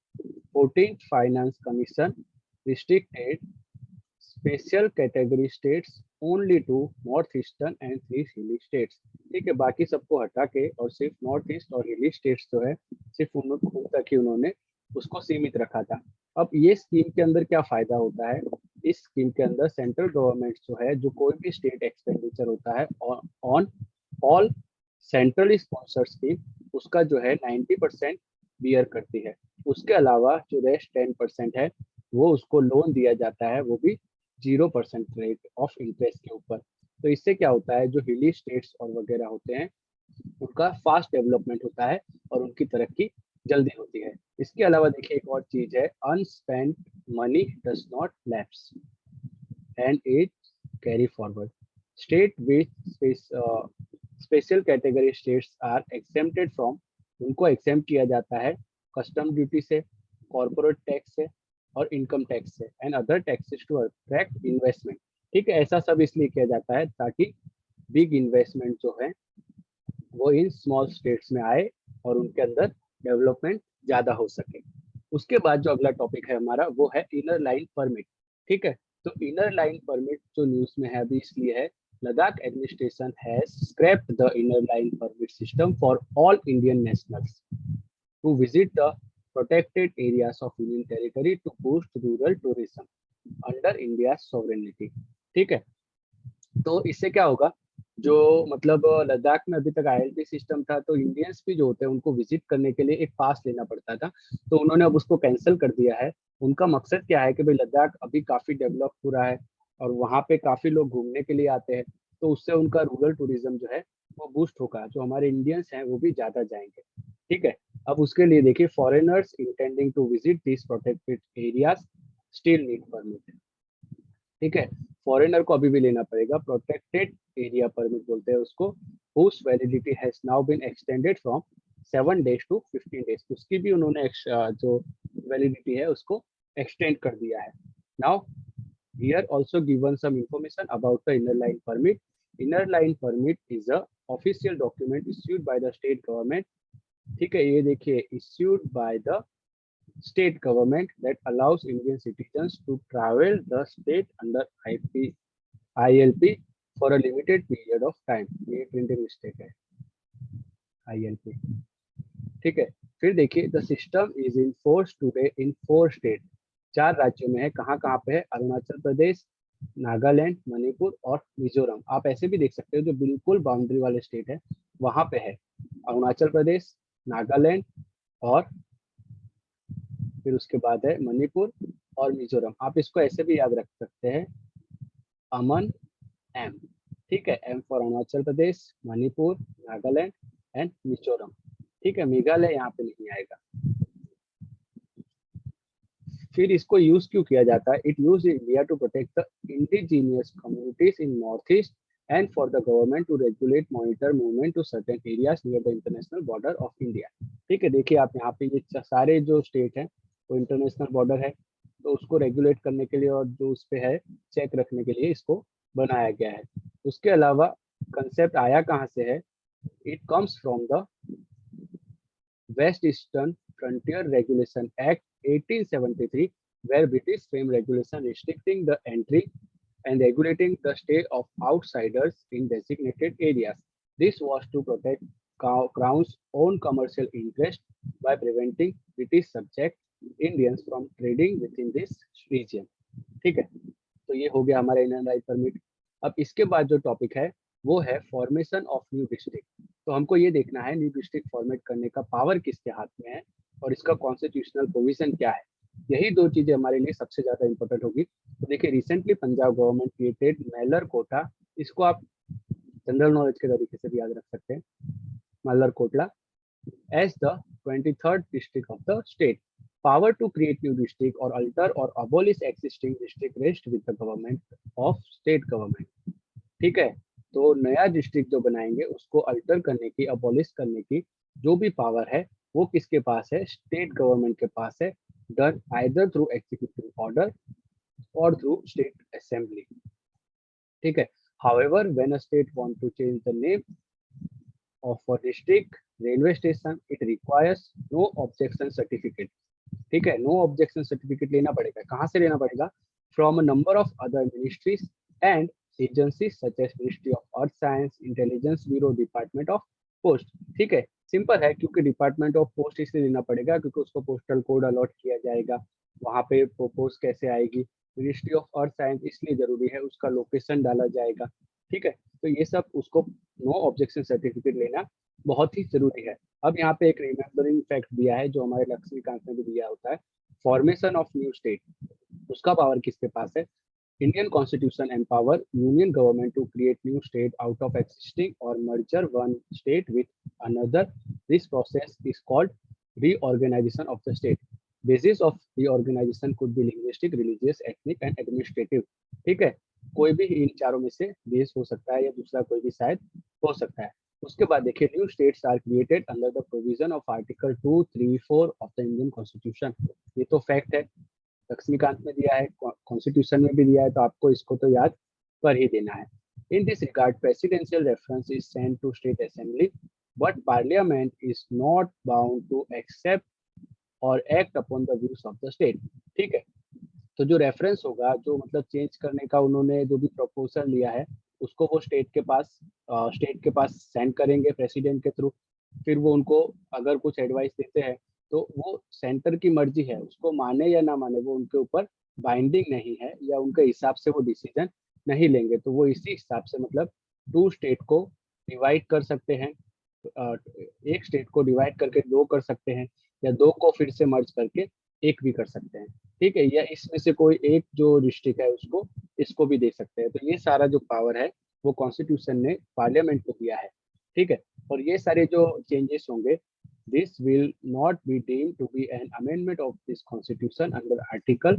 14th finance commission restricted special category states only to north eastern and 3 hilly states. ठीक है, बाकी सबको हटा के और सिर्फ नॉर्थ ईस्ट और हिली स्टेट्स जो है सिर्फ उन तक ही उन्होंने उसको सीमित रखा था। अब ये स्कीम के अंदर क्या फायदा होता है, इस स्कीम के अंदर सेंट्रल गवर्नमेंट जो है जो कोई भी स्टेट एक्सपेंडिचर होता है on all centrally sponsored scheme, उसका जो है 90% बियर करती है। उसके अलावा जो रेस्ट 10% है वो उसको लोन दिया जाता है, वो भी 0% रेट ऑफ इंटरेस्ट के ऊपर। तो इससे क्या होता है, जो हिली स्टेट्स और वगैरह होते हैं उनका फास्ट डेवलपमेंट होता है और उनकी तरक्की जल्दी होती है। इसके अलावा देखिए एक और चीज है, unspent money does not lapse and it carry forward. State which special category states are exempted from, उनको एक्सेम्प्ट किया जाता है कस्टम ड्यूटी से, कॉर्पोरेट टैक्स से और इनकम टैक्स से and other taxes to attract investment. ठीक है, ऐसा सब इसलिए किया जाता है ताकि बिग इन्वेस्टमेंट जो है वो इन स्मॉल स्टेट्स में आए और उनके अंदर डेवलपमेंट ज्यादा हो सके। उसके बाद जो अगला टॉपिक है हमारा वो है इनर लाइन परमिट। ठीक है, तो इनर लाइन परमिट जो न्यूज में है अभी इसलिए है, Ladakh administration has scrapped the inner line permit system for all Indian nationals to visit the protected areas of Union territory to boost rural tourism under India's sovereignty। ठीक है, तो इससे क्या होगा, जो मतलब लद्दाख में अभी तक आईएलपी सिस्टम था, तो इंडियंस भी जो होते हैं उनको विजिट करने के लिए एक पास लेना पड़ता था, तो उन्होंने अब उसको कैंसिल कर दिया है। उनका मकसद क्या है कि भाई लद्दाख अभी काफी डेवलप हो रहा है और वहाँ पे काफी लोग घूमने के लिए आते हैं, तो उससे उनका रूरल टूरिज्म जो है वो बूस्ट होगा, जो हमारे इंडियंस हैं वो भी ज्यादा जाएंगे। ठीक है। अब उसके लिए देखिए, foreigners intending to visit this protected areas still need permit. ठीक है। फॉरेनर को अभी भी लेना पड़ेगा, प्रोटेक्टेड एरिया परमिट बोलते हैं उसको, whose validity has now been extended from 7 days to 15 days। उसकी भी उन्होंने जो वैलिडिटी है उसको एक्सटेंड कर दिया है। Now here also given some information about the inner line permit. Inner line permit is a official document issued by the state government. ठीक है, ये देखिए, issued by the state government that allows Indian citizens to travel the state under ILP for a limited period of time। ये printing mistake है, ILP। ठीक है। फिर देखिए, the system is in force today in 4 state. 4 राज्यों में है। कहाँ कहाँ पे है? अरुणाचल प्रदेश, नागालैंड, मणिपुर और मिजोरम। आप ऐसे भी देख सकते हो, जो बिल्कुल बाउंड्री वाले स्टेट है वहां पे है अरुणाचल प्रदेश, नागालैंड और फिर उसके बाद है मणिपुर और मिजोरम। आप इसको ऐसे भी याद रख सकते हैं, अमन एम। ठीक है, M for Arunachal Pradesh, Manipur, Nagaland and Mizoram. ठीक है, मेघालय यहाँ पे नहीं आएगा। फिर इसको यूज क्यों किया जाता है? It use in India to protect the indigenous communities in north east and for the government to regulate monitor movement to certain areas near the international border of India. ठीक है, देखिए आप यहाँ पे, ये सारे जो स्टेट हैं वो इंटरनेशनल बॉर्डर है, तो उसको रेगुलेट करने के लिए और जो उस पे है चेक रखने के लिए इसको बनाया गया है। उसके अलावा कंसेप्ट आया कहाँ से है? It comes from the west eastern frontier regulation act 1873, where British framed regulation restricting the entry and regulating the stay of outsiders in designated areas. This was to protect Crown's own commercial interest by preventing British subject Indians from trading within this region। ठीक है, तो ये हो गया हमारा inner right permit. अब इसके बाद जो टॉपिक है वो है फॉर्मेशन ऑफ न्यू डिस्ट्रिक्ट। तो हमको ये देखना है न्यू डिस्ट्रिक्ट फॉर्मेट करने का पावर किसके हाथ में है और इसका कॉन्स्टिट्यूशनल प्रोविजन क्या है। यही दो चीजें हमारे लिए सबसे ज्यादा इंपॉर्टेंट होगी। तो देखिए, recently Punjab government created Malerkotla. इसको आप जनरल नॉलेज के तरीके से भी याद रख सकते हैं, Malhar Kotla, as the 23rd district of the state। Power to create new district or alter or abolish existing district rests with the government of state government। ठीक है, तो नया डिस्ट्रिक्ट जो बनाएंगे उसको अल्टर करने की, अबॉलिश करने की जो भी पावर है वो किसके पास है? स्टेट गवर्नमेंट के पास है। Done either through executive order और थ्रू स्टेट असेंबली। ठीक है। However, when a state want to change the name of a district, railway station, it requires no objection certificate। ठीक है, नो ऑब्जेक्शन सर्टिफिकेट लेना पड़ेगा। कहाँ से लेना पड़ेगा? From a number of other ministries and agencies such as ministry of earth science, intelligence bureau, department of post. ठीक है, सिंपल है, क्योंकि डिपार्टमेंट ऑफ पोस्ट इसलिए लेना पड़ेगा क्योंकि उसको पोस्टल कोड अलॉट किया जाएगा, वहाँ पे पोस्ट कैसे आएगी। मिनिस्ट्री ऑफ अर्थ साइंस इसलिए जरूरी है, उसका लोकेशन डाला जाएगा। ठीक है, तो ये सब उसको नो ऑब्जेक्शन सर्टिफिकेट लेना बहुत ही जरूरी है। अब यहाँ पे एक रिमेम्बरिंग फैक्ट दिया है जो हमारे लक्ष्मीकांत में भी दिया होता है, फॉर्मेशन ऑफ न्यू स्टेट। उसका पावर किसके पास है? Indian constitution empower union government to create new state out of existing और merger one state with another. This process is called reorganisation of the state. Basis of reorganisation could be linguistic, religious, ethnic and administrative. ठीक है, कोई भी इन चारों में से base हो सकता है या दूसरा कोई भी शायद हो सकता है। उसके बाद देखिए, new states are created under the provision of article 2, 3, 4 of the Indian constitution. ये तो फैक्ट है, लक्ष्मीकांत में दिया है, कॉन्स्टिट्यूशन में भी दिया है, तो आपको इसको तो याद कर ही देना है। In this regard presidential reference is sent to state assembly, but parliament is not bound to accept or act upon the views of the state. ठीक है, तो जो रेफरेंस होगा, जो मतलब चेंज करने का उन्होंने जो भी प्रपोजल लिया है उसको वो स्टेट के पास सेंड करेंगे प्रेसिडेंट के थ्रू। फिर वो उनको अगर कुछ एडवाइस देते हैं तो वो सेंटर की मर्जी है, उसको माने या ना माने, वो उनके ऊपर बाइंडिंग नहीं है या उनके हिसाब से वो डिसीजन नहीं लेंगे। तो वो इसी हिसाब से मतलब टू स्टेट को डिवाइड कर सकते हैं, एक स्टेट को डिवाइड करके दो कर सकते हैं, या दो को फिर से मर्ज करके एक भी कर सकते हैं, ठीक है, या इसमें से कोई एक जो डिस्ट्रिक्ट है उसको इसको भी दे सकते हैं। तो ये सारा जो पावर है वो कॉन्स्टिट्यूशन ने पार्लियामेंट को दिया है, ठीक है। और ये सारे जो चेंजेस होंगे, this will not be deemed to be an amendment of this constitution under article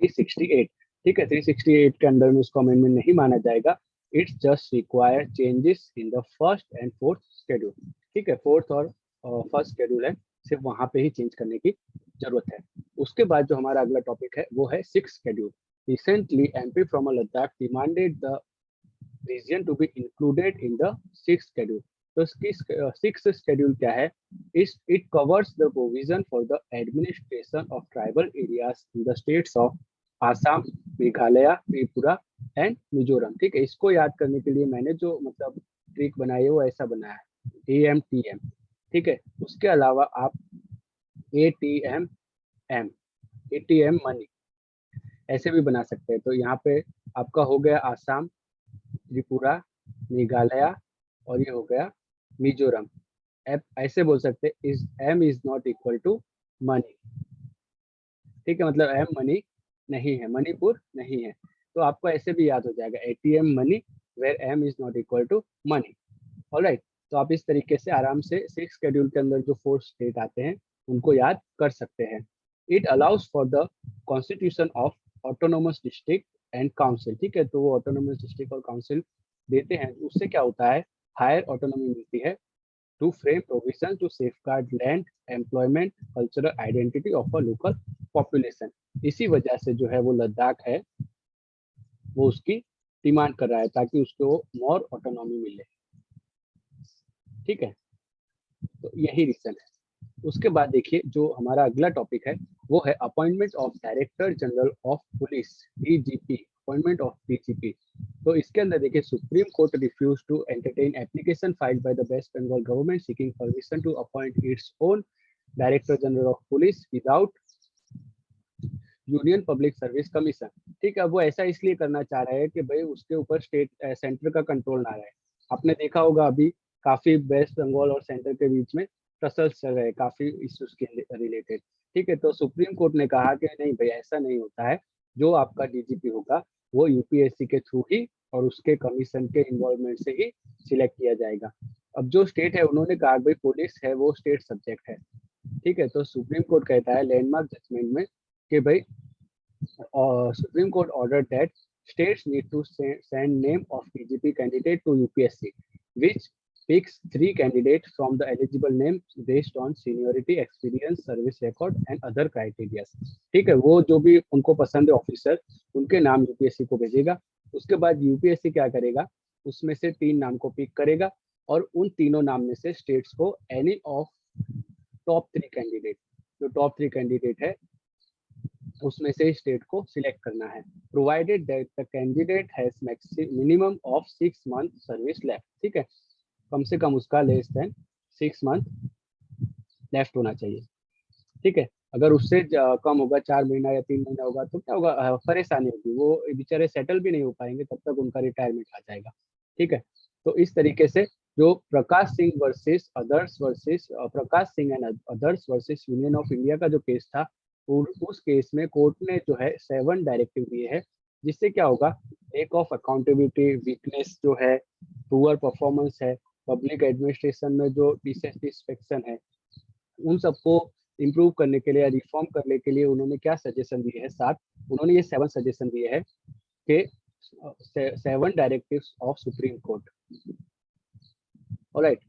368, ठीक है। 368 के अंदर में उसको अमेंडमेंट नहीं माना जाएगा। It's just require changes in the first and fourth schedule, ठीक है। फोर्थ और फर्स्ट शेड्यूल है, सिर्फ वहां पे ही चेंज करने की जरूरत है। उसके बाद जो हमारा अगला टॉपिक है वो है six schedule. Recently MP from Ladakh demanded the region to be included in the six schedule. तो इसकी सिक्स शेड्यूल क्या है? It covers the provision for the administration of tribal areas in the states of Assam, Meghalaya, Tripura and Mizoram, ठीक है। इसको याद करने के लिए मैंने जो मतलब ट्रिक बनाई है वो ऐसा बनाया है, AMTM, ठीक है। उसके अलावा आप ATM मनी ऐसे भी बना सकते हैं। तो यहाँ पे आपका हो गया आसाम, त्रिपुरा, मेघालय और ये हो गया मिजोरम। ऐसे बोल सकते is M is not equal to money, ठीक है, मतलब M मनी नहीं है, मणिपुर नहीं है। तो आपको ऐसे भी याद हो जाएगा, ATM money where M is not equal to money. Alright, तो आप इस तरीके से आराम से सिक्स शेड्यूल के अंदर जो फोर स्टेट आते हैं उनको याद कर सकते हैं। It allows for the constitution of autonomous district and council, ठीक है। तो वो ऑटोनोमस डिस्ट्रिक्ट और काउंसिल देते हैं, उससे क्या होता है, हायर ऑटोनॉमी मिलती है to frame provision to safeguard land, employment, cultural identity of a local population. इसी वजह से जो है वो लद्दाख है वो उसकी डिमांड कर रहा है ताकि उसको मोर ऑटोनॉमी मिले, ठीक है। तो यही रीजन है। उसके बाद देखिए जो हमारा अगला टॉपिक है वो है appointment of director general of police, DGP, appointment of DGP। तो इसके अंदर देखिए supreme court refuse to entertain application filed by the West Bengal government seeking permission to appoint its own director general of police without union public service commission, ठीक है। वो ऐसा इसलिए करना चाह रहे हैं कि भाई उसके ऊपर स्टेट सेंटर का कंट्रोल ना रहे। आपने देखा होगा अभी काफी वेस्ट बंगाल और सेंटर के बीच में टसल्स चल रहे हैं काफी इश्यूज के रिलेटेड, ठीक है। तो सुप्रीम कोर्ट ने कहा कि नहीं भाई ऐसा नहीं होता है, जो आपका DGP होगा वो UPSC के थ्रू ही और उसके कमीशन के इन्वॉल्वमेंट से ही सिलेक्ट किया जाएगा। अब जो स्टेट है उन्होंने कहा भाई पुलिस है वो स्टेट सब्जेक्ट है, ठीक है। तो सुप्रीम कोर्ट कहता है लैंडमार्क जजमेंट में कि भाई Supreme Court ordered that states need to send name of DGP candidate to UPSC, which picks 3 candidates from the eligible names based on seniority, experience, service record and other criteria, ठीक है। वो जो भी उनको पसंद है ऑफिसर उनके नाम UPSC को भेजेगा। उसके बाद UPSC क्या करेगा, उसमें से 3 नाम को पिक करेगा और उन तीनों नाम में से स्टेट्स को एनी ऑफ टॉप 3 कैंडिडेट, जो टॉप 3 कैंडिडेट है उसमें से स्टेट को सिलेक्ट करना है, provided that the candidate has minimum of 6 month service left, ठीक है। कम से कम उसका लेस देन 6 मंथ लेफ्ट होना चाहिए, ठीक है। अगर उससे कम होगा, 4 महीना या 3 महीना होगा तो क्या होगा, परेशानी होगी, वो बेचारे सेटल भी नहीं हो पाएंगे, तब तक उनका रिटायरमेंट आ जाएगा, ठीक है। तो इस तरीके से जो Prakash Singh versus others versus Prakash Singh and others versus union of India का जो केस था, उस केस में कोर्ट ने जो है 7 डायरेक्टिव दिए हैं, जिससे क्या होगा, लेक ऑफ अकाउंटेबिलिटी, वीकनेस जो है, पुअर परफॉर्मेंस है, पब्लिक एडमिनिस्ट्रेशन में जो डिससेटिस्फेक्शन है, उन सबको इम्प्रूव करने के लिए या रिफॉर्म करने के लिए उन्होंने क्या सजेशन दिए हैं, 7, उन्होंने ये 7 सजेशन दिए हैं कि 7 directives of supreme court, alright,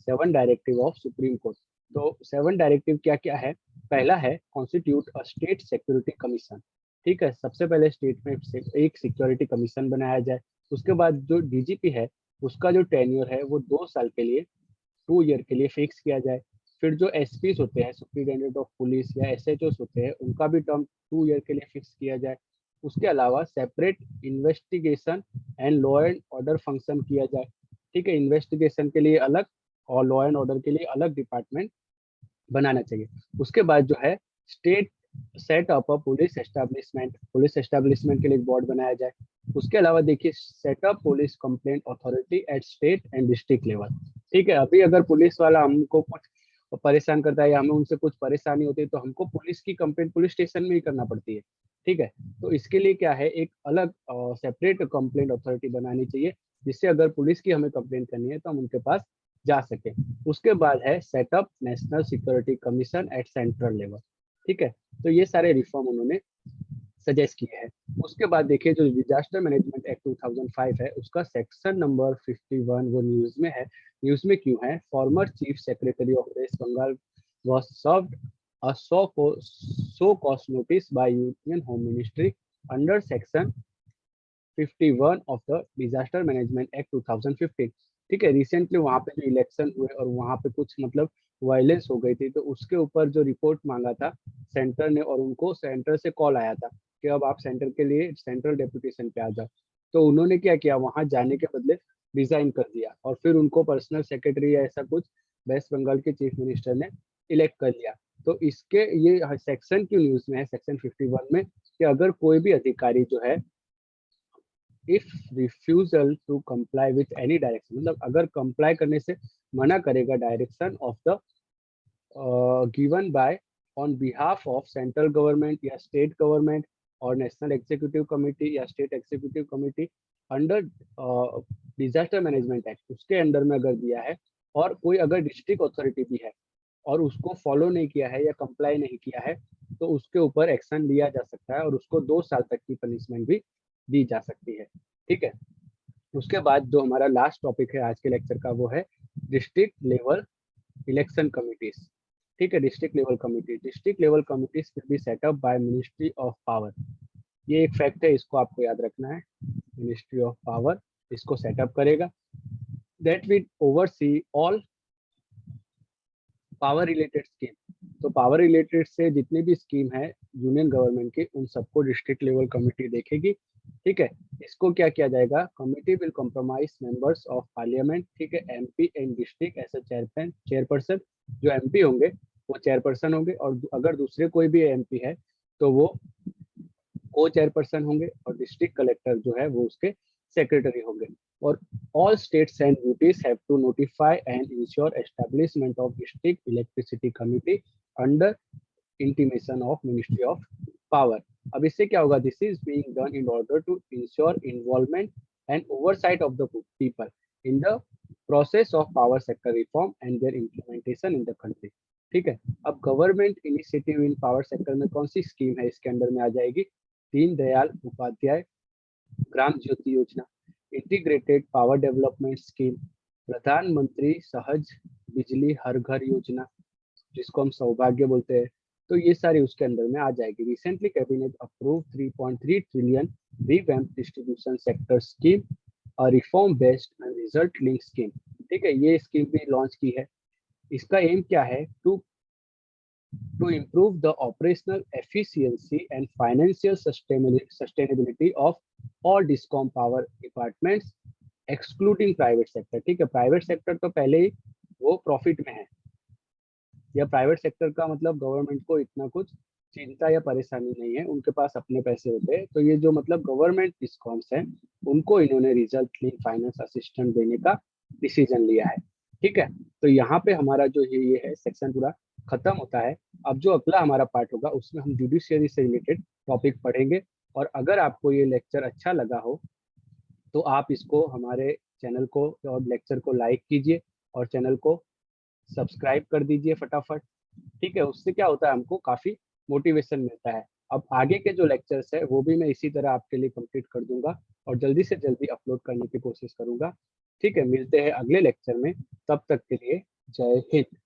7 directive of supreme court. तो 7 डायरेक्टिव क्या क्या है? पहला है constitute a state security commission, ठीक है। सबसे पहले स्टेट में एक सिक्योरिटी कमीशन बनाया जाए। उसके बाद जो DGP है उसका जो टेन्योर है वो 2 साल के लिए, 2 ईयर के लिए फिक्स किया जाए। फिर जो SPs होते हैं, सुप्रिटेंडेंट ऑफ पुलिस या SHOs होते हैं, उनका भी टर्म 2 ईयर के लिए फिक्स किया जाए। उसके अलावा separate investigation and law and order function किया जाए, ठीक है। इन्वेस्टिगेशन के लिए अलग और लॉ एंड ऑर्डर के लिए अलग डिपार्टमेंट बनाना चाहिए। उसके बाद जो है state set up a police establishment के लिए एक बोर्ड बनाया जाए। उसके अलावा देखिए setup police complaint authority at state and district level. ठीक है, अभी अगर पुलिस वाला हमको कुछ परेशान करता है या हमें उनसे कुछ परेशानी होती है तो हमको पुलिस की कंप्लेंट पुलिस स्टेशन में ही करना पड़ती है। ठीक है, तो इसके लिए क्या है, एक अलग सेपरेट कंप्लेंट अथॉरिटी बनानी चाहिए, जिससे अगर पुलिस की हमें कंप्लेंट करनी है तो हम उनके पास जा सके। उसके बाद है setup national security commission at central level. ठीक है, तो ये सारे रिफॉर्म उन्होंने सजेस्ट किए हैं। उसके बाद देखिए जो डिजास्टर मैनेजमेंट एक्ट 2005 है उसका सेक्शन नंबर 51 वो न्यूज में है। न्यूज में क्यों है? Former chief secretary of West Bengal was served a show cause notice by union home ministry under section 51 of the disaster management act 2015। ठीक है, रिसेंटली वहाँ पे जो इलेक्शन हुए और वहाँ पे कुछ मतलब वायलेंस हो गई थी, तो उसके ऊपर जो रिपोर्ट मांगा था सेंटर ने, और उनको सेंटर से कॉल आया था कि अब आप सेंटर के लिए सेंट्रल डेपुटेशन पे आ जाओ। तो उन्होंने क्या किया, वहाँ जाने के बदले रिजाइन कर दिया और फिर उनको पर्सनल सेक्रेटरी या ऐसा कुछ वेस्ट बंगाल के चीफ मिनिस्टर ने इलेक्ट कर लिया। तो इसके ये सेक्शन क्यों न्यूज में है, सेक्शन 51 में, कि अगर कोई भी अधिकारी जो है if refusal to comply with any direction, मतलब अगर कंप्लाई करने से मना करेगा direction of the given by on behalf of central government या स्टेट गवर्नमेंट और नेशनल एग्जीक्यूटिव कमिटी या state executive committee under disaster management act, उसके अंडर में अगर दिया है, और कोई अगर डिस्ट्रिक्ट अथॉरिटी भी है और उसको फॉलो नहीं किया है या कंप्लाई नहीं किया है, तो उसके ऊपर एक्शन लिया जा सकता है और उसको 2 साल तक की पनिशमेंट भी दी जा सकती है। ठीक है, उसके बाद जो हमारा लास्ट टॉपिक है आज के लेक्चर का वो है डिस्ट्रिक्ट लेवल इलेक्शन कमिटीज। ठीक है, district level committees will be set up by ministry of power. ये एक फैक्ट है, इसको आपको याद रखना है। मिनिस्ट्री ऑफ पावर इसको सेटअप करेगा, that will oversee all power related scheme. तो पावर रिलेटेड से जितनी भी स्कीम है यूनियन गवर्नमेंट की, उन सबको डिस्ट्रिक्ट लेवल कमिटी देखेगी। ठीक है, इसको क्या किया जाएगा, committee will compromise members of parliament. ठीक है, एमपी एंड डिस्ट्रिक्ट ऐसे चेयरपर्सन, जो एमपी होंगे वो चेयरपर्सन होंगे, और अगर दूसरे कोई भी एमपी है तो वो को चेयरपर्सन होंगे, और डिस्ट्रिक्ट कलेक्टर जो है वो उसके सेक्रेटरी होंगे। और all states and UTs have to notify and ensure establishment of district electricity committee under intimation of Ministry of Power. अब इससे क्या होगा, this is being done in order to ensure involvement and oversight of the people in the process of power sector reform and their implementation in the country. ठीक है, अब government initiative in power sector में कौन सी scheme है इसके under में आ जाएगी, दीनदयाल उपाध्याय ग्राम ज्योति योजना, इंटीग्रेटेड पावर डेवलपमेंट स्कीम, प्रधानमंत्री सहज बिजली हर घर योजना, जिसको हम सौभाग्य बोलते हैं। तो ये सारी उसके अंदर में आ जाएगी। Recently cabinet approve 3.3 trillion revamp distribution sector scheme, और reform based and result link scheme. ठीक है, ये स्कीम भी लॉन्च की है। इसका एम क्या है, to improve the operational efficiency and financial sustainability of all DISCOM power departments excluding private sector। ठीक है, प्राइवेट सेक्टर तो पहले ही वो प्रॉफिट में है, या प्राइवेट सेक्टर का मतलब गवर्नमेंट को इतना कुछ चिंता या परेशानी नहीं है, उनके पास अपने पैसे होते हैं। तो ये जो मतलब गवर्नमेंट डिस्कॉम्स हैं उनको इन्होंने रिजल्ट लिंक फाइनेंस असिस्टेंट देने का डिसीजन लिया है। ठीक है, तो यहाँ पे हमारा जो ये है सेक्शन पूरा खत्म होता है। अब जो अगला हमारा पार्ट होगा उसमें हम जुडिशियरी से रिलेटेड टॉपिक पढ़ेंगे। और अगर आपको ये लेक्चर अच्छा लगा हो तो आप इसको हमारे चैनल को और लेक्चर को लाइक कीजिए और चैनल को सब्सक्राइब कर दीजिए फटाफट। ठीक है, उससे क्या होता है, हमको काफ़ी मोटिवेशन मिलता है। अब आगे के जो लेक्चर्स है वो भी मैं इसी तरह आपके लिए कंप्लीट कर दूंगा और जल्दी से जल्दी अपलोड करने की कोशिश करूंगा। ठीक है, मिलते हैं अगले लेक्चर में, तब तक के लिए जय हिंद।